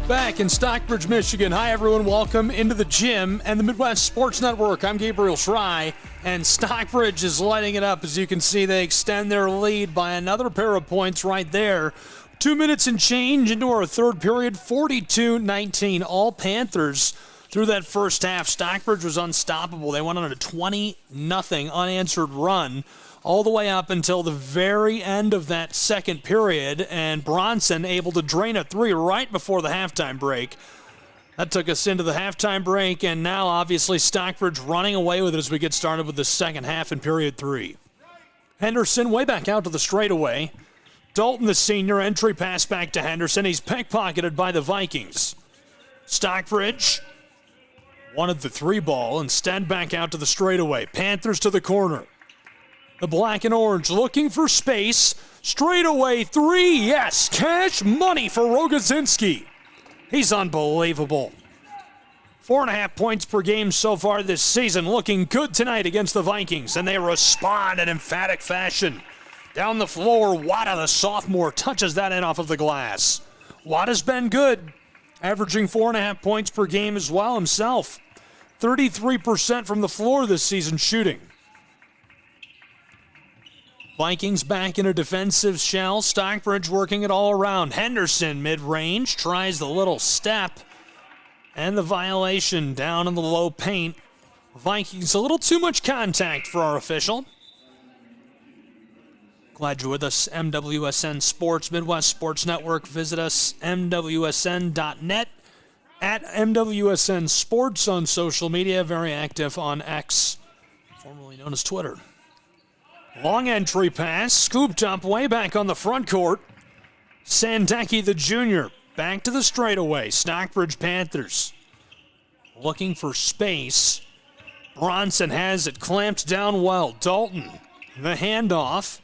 Back in Stockbridge, Michigan. Hi, everyone. Welcome into the gym and the Midwest Sports Network. I'm Gabriel Schrei, and Stockbridge is lighting it up. As you can see, they extend their lead by another pair of points right there. 2 minutes and change into our third period, 42-19. All Panthers through that first half. Stockbridge was unstoppable. They went on a 20-0 unanswered run all the way up until the very end of that second period, and Bronson able to drain a three right before the halftime break. That took us into the halftime break, and now obviously Stockbridge running away with it as we get started with the second half in period three. Henderson way back out to the straightaway. Dalton, the senior, entry pass back to Henderson. He's pickpocketed by the Vikings. Stockbridge wanted the three ball, instead back out to the straightaway. Panthers to the corner. The black and orange looking for space. Straightaway three, yes, cash money for Rogozinski. He's unbelievable. 4.5 points per game so far this season. Looking good tonight against the Vikings, and they respond in emphatic fashion. Down the floor, Wada, the sophomore, touches that in off of the glass. Wada's been good, averaging 4.5 points per game as well himself. 33% from the floor this season shooting. Vikings back in a defensive shell. Stockbridge working it all around. Henderson mid-range tries the little step, and the violation down in the low paint. Vikings a little too much contact for our official. Glad you're with us. MWSN Sports, Midwest Sports Network. Visit us, MWSN.net. At MWSN Sports on social media. Very active on X, formerly known as Twitter. Long entry pass, scooped up way back on the front court. Sandecki, the junior, back to the straightaway. Stockbridge Panthers looking for space. Bronson has it clamped down well. Dalton, the handoff.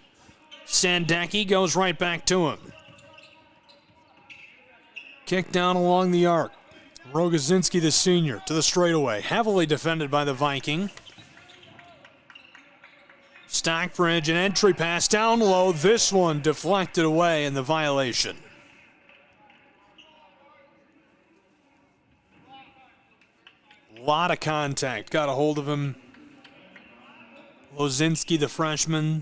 Sandecki goes right back to him. Kick down along the arc. Rogozinski, the senior, to the straightaway. Heavily defended by the Viking. Stockbridge, an entry pass down low. This one deflected away in the violation. A lot of contact. Got a hold of him. Lozinski, the freshman,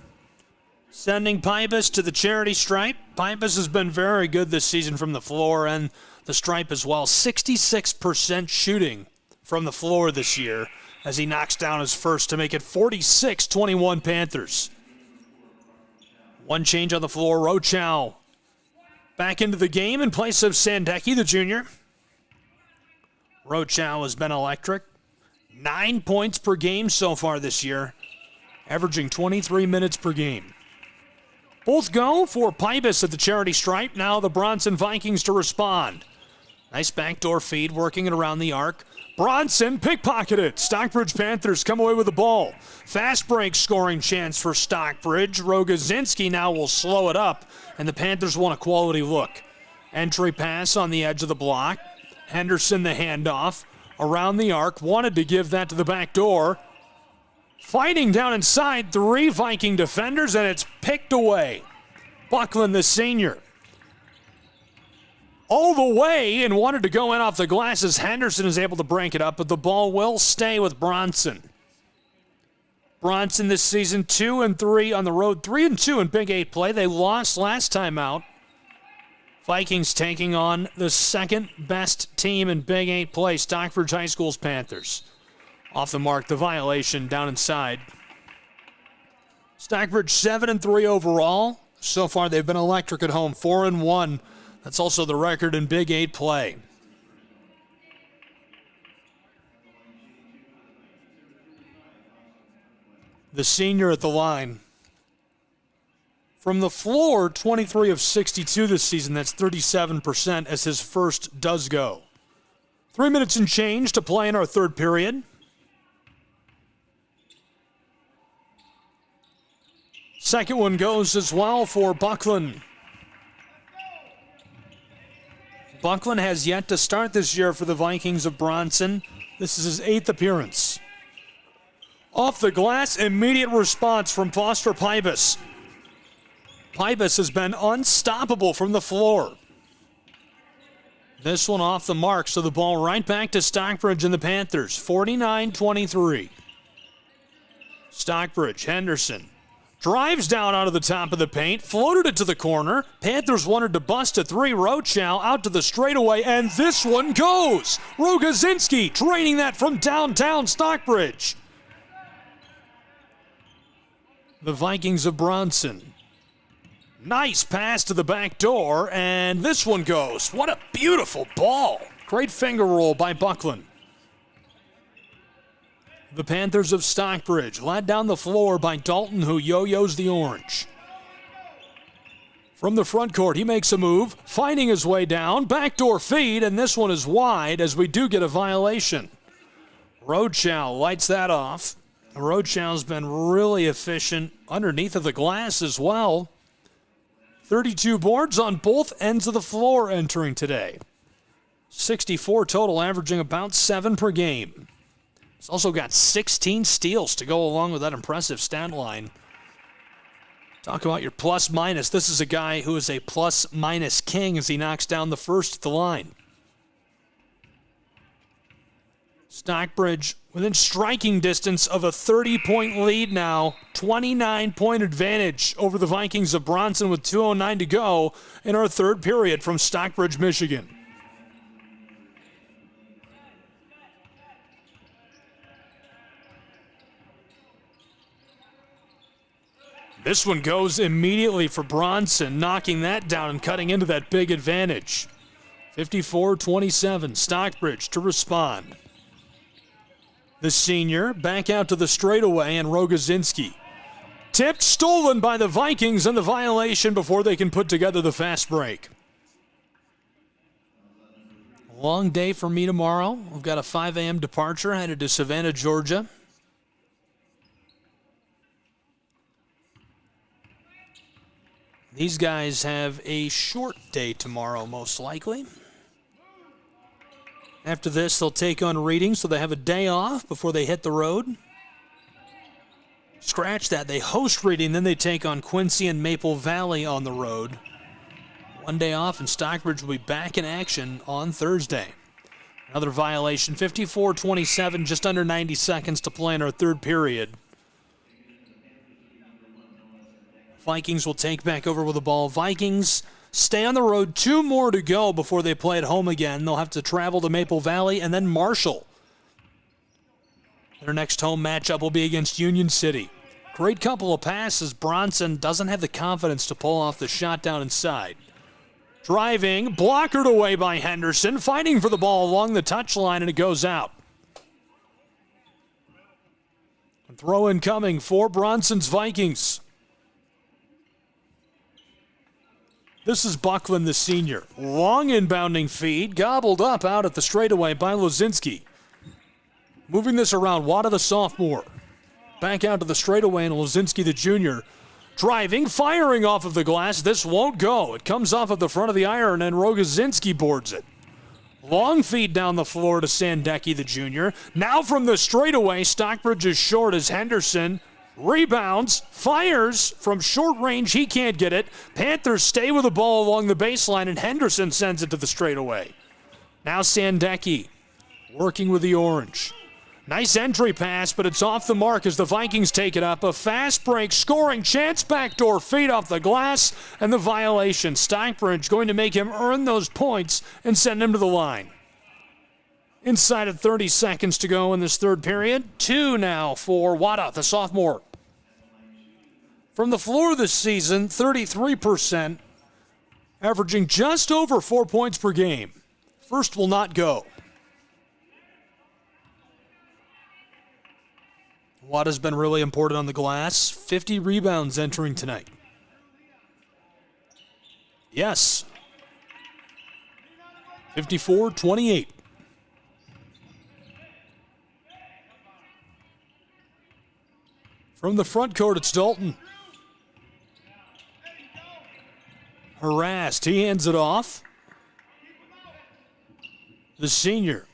sending Pybus to the charity stripe. Pybus has been very good this season from the floor and the stripe as well. 66% shooting from the floor this year, as he knocks down his first to make it 46-21 Panthers. One change on the floor. Rochow back into the game in place of Sandecki, the junior. Rochow has been electric. 9 points per game so far this year, averaging 23 minutes per game. Both go for Pybus at the charity stripe. Now the Bronson Vikings to respond. Nice backdoor feed, working it around the arc. Bronson pickpocketed. Stockbridge Panthers come away with the ball. Fast break scoring chance for Stockbridge. Rogozinski now will slow it up, and the Panthers want a quality look. Entry pass on the edge of the block. Henderson the handoff. Around the arc. Wanted to give that to the back door. Fighting down inside. 3 Viking defenders, and it's picked away. Buckland, the senior, all the way and wanted to go in off the glass as Henderson is able to break it up, but the ball will stay with Bronson. Bronson this season 2-3 on the road, 3-2 in Big 8 play. They lost last time out. Vikings taking on the second best team in Big 8 play, Stockbridge High School's Panthers. Off the mark, the violation down inside. Stockbridge 7-3 overall. So far they've been electric at home, 4-1. That's also the record in Big 8 play. The senior at the line. From the floor, 23 of 62 this season. That's 37% as his first does go. 3 minutes and change to play in our third period. Second one goes as well for Buckland. Buckland has yet to start this year for the Vikings of Bronson. This is his 8th appearance. Off the glass, immediate response from Foster Pybus. Pybus has been unstoppable from the floor. This one off the mark, so the ball right back to Stockbridge and the Panthers, 49-23. Stockbridge, Henderson drives down out of the top of the paint, floated it to the corner. Panthers wanted to bust a three. Rochow out to the straightaway, and this one goes. Rogozinski draining that from downtown Stockbridge. The Vikings of Bronson. Nice pass to the back door, and this one goes. What a beautiful ball. Great finger roll by Buckland. The Panthers of Stockbridge led down the floor by Dalton, who yo-yos the orange. From the front court, he makes a move, finding his way down. Backdoor feed, and this one is wide as we do get a violation. Rochow lights that off. Rochow's been really efficient underneath of the glass as well. 32 boards on both ends of the floor entering today. 64 total, averaging about 7 per game. He's also got 16 steals to go along with that impressive stat line. Talk about your plus-minus. This is a guy who is a plus-minus king as he knocks down the first at the line. Stockbridge within striking distance of a 30-point lead now. 29-point advantage over the Vikings of Bronson with 2:09 to go in our third period from Stockbridge, Michigan. This one goes immediately for Bronson, knocking that down and cutting into that big advantage. 54-27, Stockbridge to respond. The senior back out to the straightaway, and Rogozinski. Tipped, stolen by the Vikings, and the violation before they can put together the fast break. Long day for me tomorrow. We've got a 5 a.m. departure headed to Savannah, Georgia. These guys have a short day tomorrow, most likely. After this, they'll take on reading, so they have a day off before they hit the road. Scratch that. They host reading, then they take on Quincy and Maple Valley on the road. 1 day off, and Stockbridge will be back in action on Thursday. Another violation, 54-27, just under 90 seconds to play in our third period. Vikings will take back over with the ball. Vikings stay on the road. 2 more to go before they play at home again. They'll have to travel to Maple Valley and then Marshall. Their next home matchup will be against Union City. Great couple of passes. Bronson doesn't have the confidence to pull off the shot down inside. Driving, blockered away by Henderson, fighting for the ball along the touchline, and it goes out. And throw in coming for Bronson's Vikings. This is Buckland, the senior. Long inbounding feed, gobbled up out at the straightaway by Lozinski. Moving this around, Wada, the sophomore. Back out to the straightaway, and Lozinski, the junior. Driving, firing off of the glass. This won't go. It comes off of the front of the iron, and Rogozinski boards it. Long feed down the floor to Sandecki, the junior. Now from the straightaway, Stockbridge is short as Henderson rebounds, fires from short range. He can't get it. Panthers stay with the ball along the baseline, and Henderson sends it to the straightaway. Now Sandecki working with the orange. Nice entry pass, but it's off the mark as the Vikings take it up. A fast break, scoring chance, backdoor feed off the glass, and the violation. Stockbridge going to make him earn those points and send him to the line. Inside of 30 seconds to go in this third period. 2 now for Wada, the sophomore. From the floor this season, 33%, averaging just over 4 points per game. First will not go. Wada's been really important on the glass. 50 rebounds entering tonight. Yes. 54-28. From the front court, it's Dalton. Harassed. He hands it off. The senior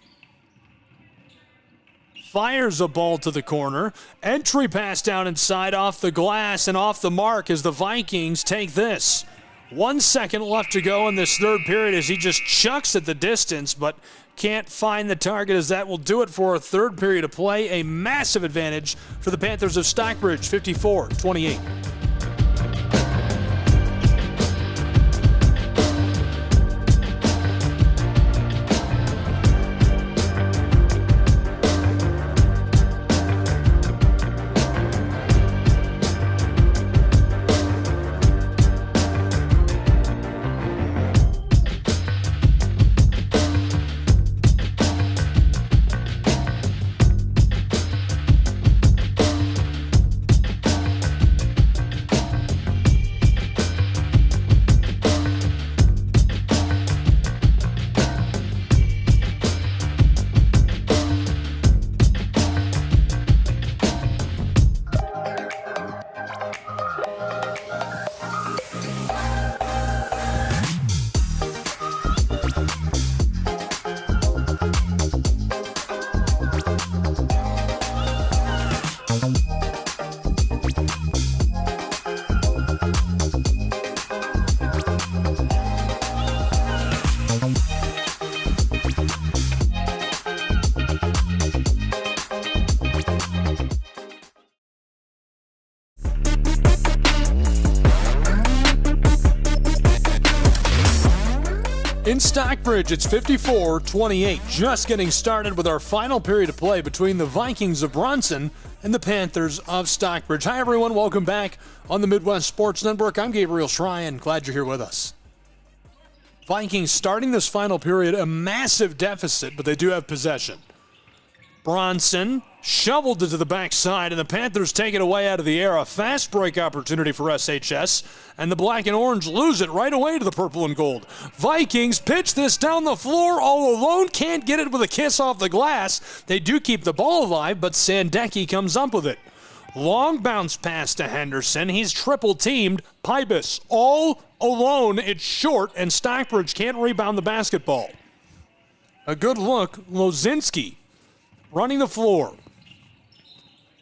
fires a ball to the corner. Entry pass down inside off the glass and off the mark as the Vikings take this. 1 second left to go in this third period as he just chucks at the distance, but can't find the target, as that will do it for a third period of play. A massive advantage for the Panthers of Stockbridge, 54-28. In Stockbridge, it's 54-28. Just getting started with our final period of play between the Vikings of Bronson and the Panthers of Stockbridge. Hi, everyone. Welcome back on the Midwest Sports Network. I'm Gabriel Schryan. Glad you're here with us. Vikings starting this final period a massive deficit, but they do have possession. Bronson shoveled it to the backside, and the Panthers take it away out of the air. A fast break opportunity for SHS, and the black and orange lose it right away to the purple and gold. Vikings pitch this down the floor all alone, can't get it with a kiss off the glass. They do keep the ball alive, but Sandecki comes up with it. Long bounce pass to Henderson. He's triple teamed. Pybus all alone. It's short, and Stockbridge can't rebound the basketball. A good look, Lozinski running the floor.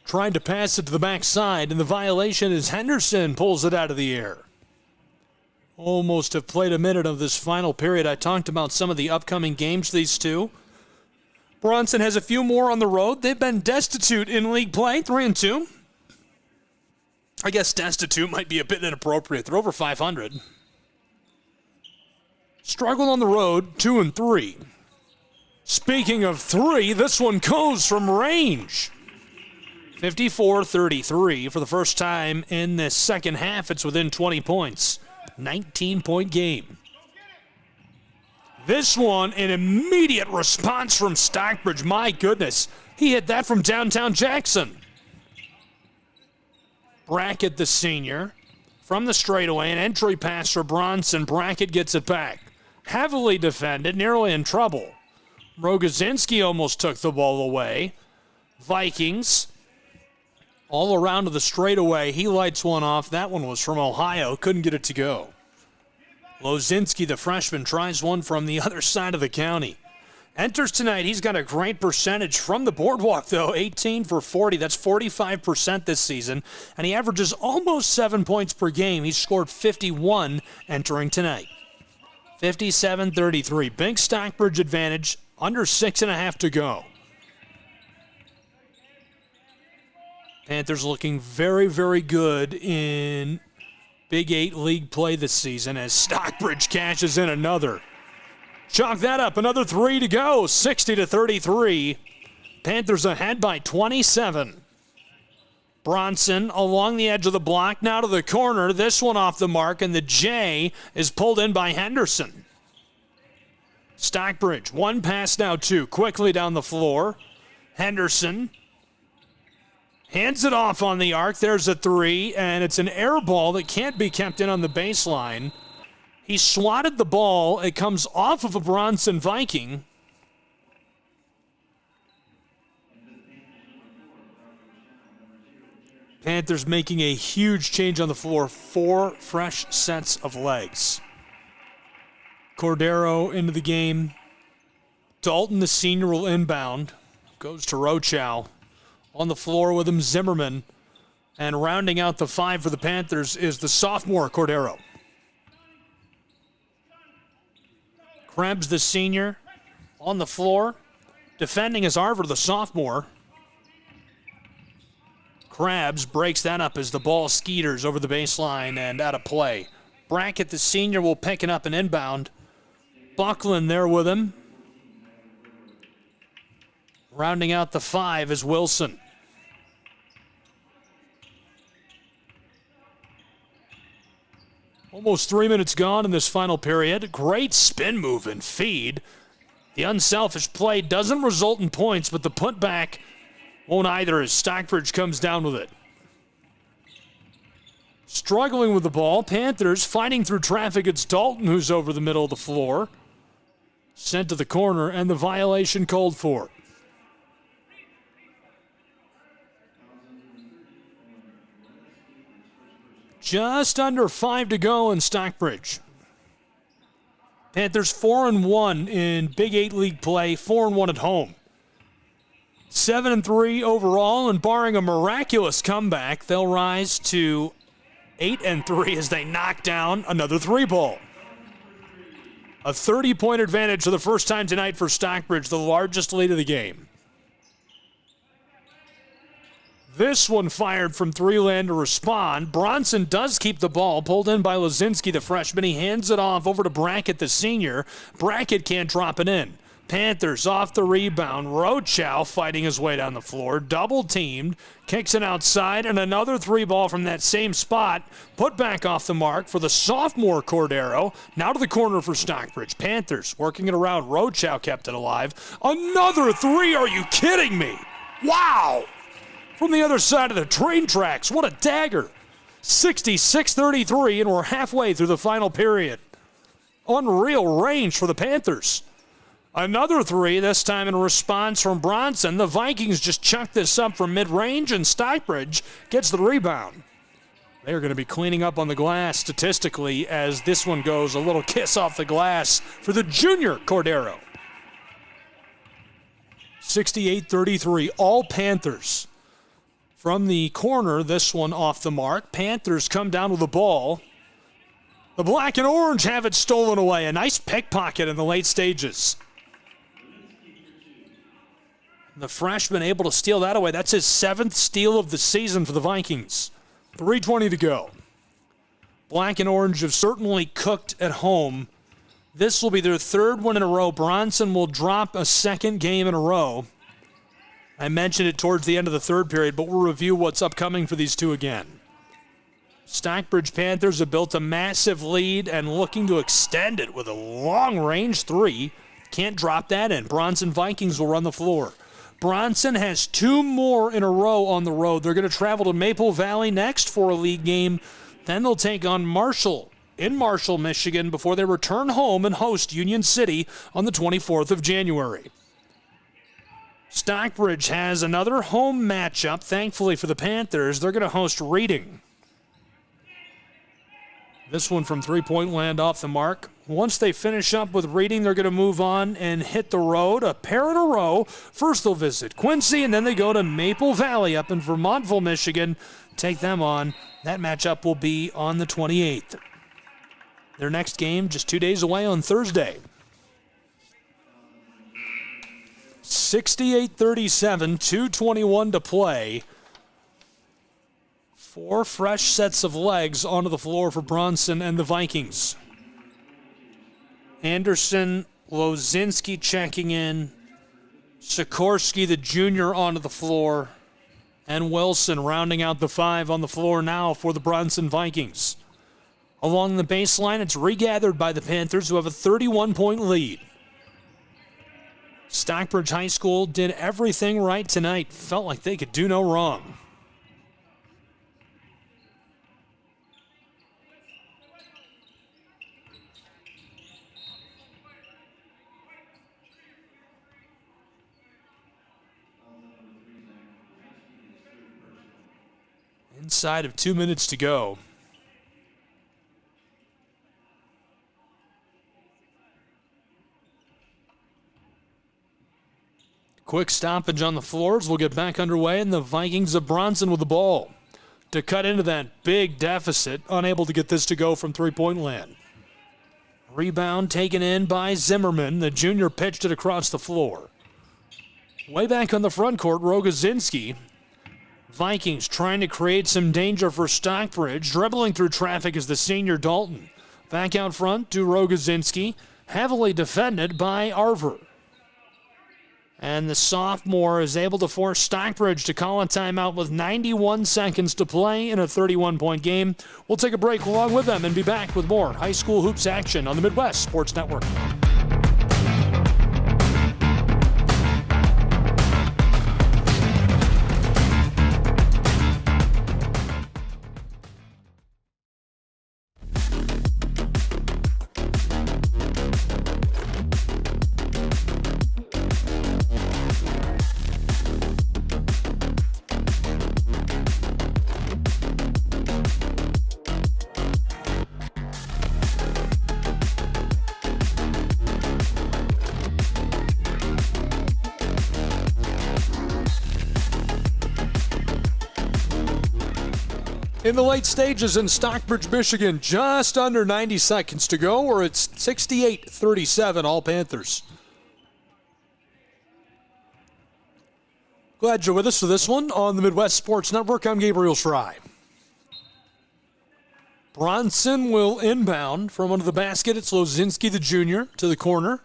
Tried to pass it to the backside, and the violation is Henderson pulls it out of the air. Almost have played a minute of this final period. I talked about some of the upcoming games, these two. Bronson has a few more on the road. They've been destitute in league play, 3-2. I guess destitute might be a bit inappropriate. They're over 500. Struggle on the road, 2-3. Speaking of three, this one goes from range. 54-33. For the first time in this second half, it's within 20 points. 19-point game. This one, an immediate response from Stockbridge. My goodness, he hit that from downtown Jackson. Brackett, the senior, from the straightaway, an entry pass for Bronson. Brackett gets it back. Heavily defended, nearly in trouble. Rogozinski almost took the ball away. Vikings all around to the straightaway. He lights one off. That one was from Ohio. Couldn't get it to go. Lozinski, the freshman, tries one from the other side of the county. Enters tonight. He's got a great percentage from the boardwalk, though. 18 for 40. That's 45% this season. And he averages almost 7 points per game. He's scored 51 entering tonight. 57-33. Big Stockbridge advantage. Under 6.5 to go. Panthers looking very, very good in Big 8 league play this season as Stockbridge cashes in another. Chalk that up. Another 3 to go. 60-33. Panthers ahead by 27. Bronson along the edge of the block. Now to the corner. This one off the mark, and the J is pulled in by Henderson. Stockbridge, one pass now, two. Quickly down the floor. Henderson hands it off on the arc. There's a three, and it's an air ball that can't be kept in on the baseline. He swatted the ball. It comes off of a Bronson Viking. Panthers making a huge change on the floor. 4 fresh sets of legs. Cordero into the game. Dalton, the senior, will inbound. Goes to Rochow. On the floor with him, Zimmerman. And rounding out the 5 for the Panthers is the sophomore, Cordero. Krebs, the senior, on the floor. Defending is Arver, the sophomore. Krebs breaks that up as the ball skeeters over the baseline and out of play. Brackett, the senior, will pick it up and inbound. Buckland there with him. Rounding out the 5 is Wilson. Almost 3 minutes gone in this final period. Great spin move and feed. The unselfish play doesn't result in points, but the putback won't either as Stockbridge comes down with it. Struggling with the ball, Panthers fighting through traffic. It's Dalton who's over the middle of the floor. Sent to the corner, and the violation called for. Just under 5 to go in Stockbridge. Panthers 4-1 in Big 8 league play, 4-1 at home. 7-3 overall, and barring a miraculous comeback, they'll rise to 8-3 as they knock down another 3-ball. A 30-point advantage for the first time tonight for Stockbridge, the largest lead of the game. This one fired from 3-land to respond. Bronson does keep the ball, pulled in by Lazinski, the freshman. He hands it off over to Brackett, the senior. Brackett can't drop it in. Panthers off the rebound. Rochow fighting his way down the floor. Double teamed. Kicks it outside, and another 3-ball from that same spot. Put back off the mark for the sophomore Cordero. Now to the corner for Stockbridge. Panthers working it around. Rochow kept it alive. Another 3. Are you kidding me? Wow! From the other side of the train tracks. What a dagger. 66-33, and we're halfway through the final period. Unreal range for the Panthers. Another 3, this time in response from Bronson. The Vikings just chucked this up from mid-range, and Stockbridge gets the rebound. They're going to be cleaning up on the glass statistically as this one goes a little kiss off the glass for the junior Cordero. 68-33, all Panthers. From the corner, this one off the mark. Panthers come down with the ball. The black and orange have it stolen away. A nice pickpocket in the late stages. The freshman able to steal that away. That's his 7th steal of the season for the Vikings. 3:20 to go. Black and orange have certainly cooked at home. This will be their 3rd one in a row. Bronson will drop a 2nd game in a row. I mentioned it towards the end of the 3rd period, but we'll review what's upcoming for these two again. Stockbridge Panthers have built a massive lead and looking to extend it with a long-range 3. Can't drop that in. Bronson Vikings will run the floor. Bronson has 2 more in a row on the road. They're going to travel to Maple Valley next for a league game. Then they'll take on Marshall in Marshall, Michigan, before they return home and host Union City on the 24th of January. Stockbridge has another home matchup, thankfully for the Panthers. They're going to host Reading. This one from 3-point land off the mark. Once they finish up with Reading, they're going to move on and hit the road, a pair in a row. First they'll visit Quincy, and then they go to Maple Valley up in Vermontville, Michigan. Take them on. That matchup will be on the 28th. Their next game just 2 days away on Thursday. 68-37, 2:21 to play. 4 fresh sets of legs onto the floor for Bronson and the Vikings. Anderson, Lozinski checking in. Sikorsky, the junior, onto the floor. And Wilson rounding out the 5 on the floor now for the Bronson Vikings. Along the baseline, it's regathered by the Panthers, who have a 31-point lead. Stockbridge High School did everything right tonight. Felt like they could do no wrong. Inside of 2 minutes to go. Quick stoppage on the floors. We'll get back underway, and the Vikings of Bronson with the ball to cut into that big deficit, unable to get this to go from 3-point land. Rebound taken in by Zimmerman. The junior pitched it across the floor. Way back on the front court, Rogozinski. Vikings trying to create some danger for Stockbridge. Dribbling through traffic is the senior Dalton. Back out front to Rogozinski. Heavily defended by Arver. And the sophomore is able to force Stockbridge to call a timeout with 91 seconds to play in a 31-point game. We'll take a break along with them and be back with more high school hoops action on the Midwest Sports Network. In the late stages in Stockbridge, Michigan, just under 90 seconds to go, or it's 68-37, all Panthers. Glad you're with us for this one on the Midwest Sports Network. I'm Gabriel Schrei. Bronson will inbound from under the basket. It's Lozinski, the junior, to the corner.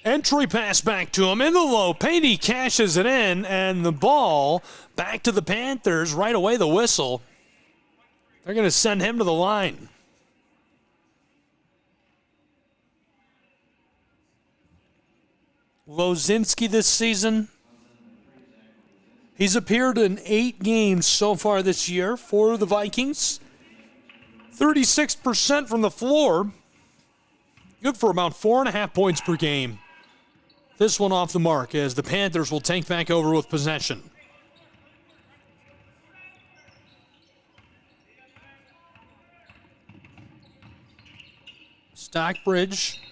Entry pass back to him in the low paint. He cashes it in, and the ball back to the Panthers. Right away, the whistle. They're going to send him to the line. Lozinski this season, he's appeared in 8 games so far this year for the Vikings. 36% from the floor. Good for about 4.5 points per game. This one off the mark as the Panthers will take back over with possession. Stockbridge,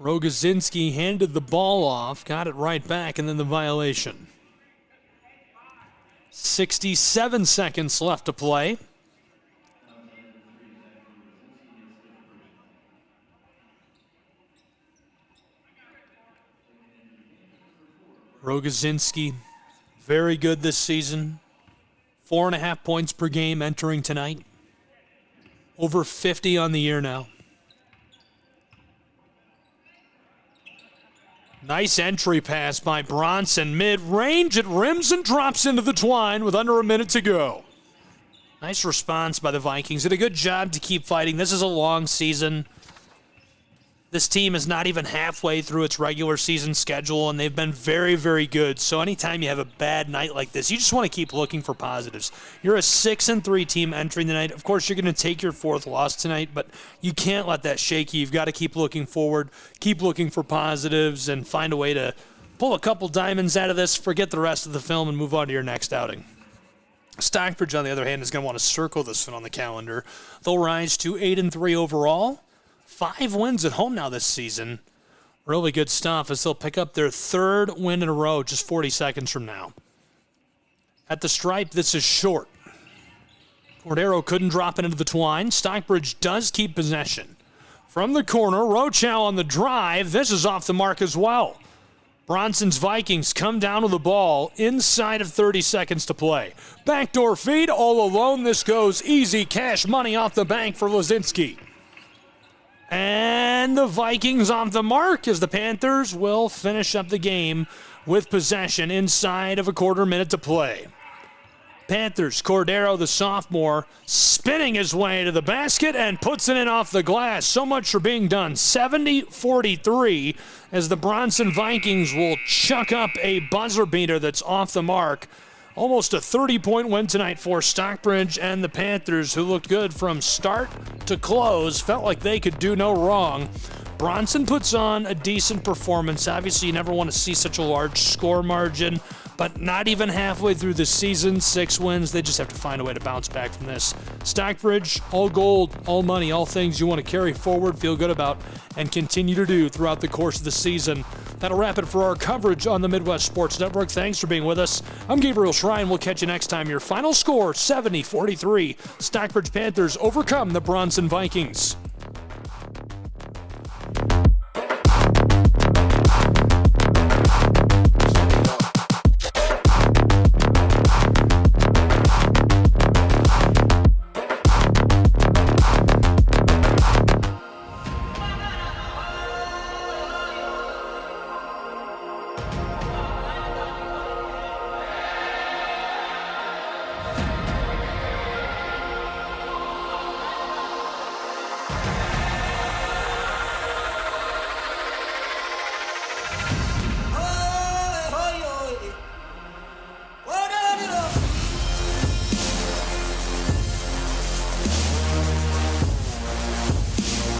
Rogozinski handed the ball off, got it right back, and then the violation. 67 seconds left to play. Rogozinski, very good this season. 4.5 points per game entering tonight. Over 50 on the year now. Nice entry pass by Bronson. Mid-range, it rims and drops into the twine with under a minute to go. Nice response by the Vikings. Did a good job to keep fighting. This is a long season. This team is not even halfway through its regular season schedule, and they've been very, very good. So anytime you have a bad night like this, you just want to keep looking for positives. You're a 6-3 team entering the night. Of course, you're going to take your 4th loss tonight, but you can't let that shake you. You've got to keep looking forward, keep looking for positives, and find a way to pull a couple diamonds out of this, forget the rest of the film, and move on to your next outing. Stockbridge, on the other hand, is going to want to circle this one on the calendar. They'll rise to 8-3 overall. 5 wins at home now this season. Really good stuff as they'll pick up their 3rd win in a row just 40 seconds from now. At the stripe, this is short. Cordero couldn't drop it into the twine. Stockbridge does keep possession. From the corner, Rochow on the drive. This is off the mark as well. Bronson's Vikings come down with the ball inside of 30 seconds to play. Backdoor feed, all alone. This goes easy cash money off the bank for Lozinski. And the Vikings off the mark as the Panthers will finish up the game with possession inside of a quarter minute to play. Panthers, Cordero, the sophomore, spinning his way to the basket and puts it in off the glass. So much for being done. 70-43 as the Bronson Vikings will chuck up a buzzer beater that's off the mark. Almost a 30-point win tonight for Stockbridge and the Panthers, who looked good from start to close. Felt like they could do no wrong. Bronson puts on a decent performance. Obviously, you never want to see such a large score margin, but not even halfway through the season, 6 wins. They just have to find a way to bounce back from this. Stockbridge, all gold, all money, all things you want to carry forward, feel good about, and continue to do throughout the course of the season. That'll wrap it for our coverage on the Midwest Sports Network. Thanks for being with us. I'm Gabriel Schrei. We'll catch you next time. Your final score, 70-43. Stockbridge Panthers overcome the Bronson Vikings.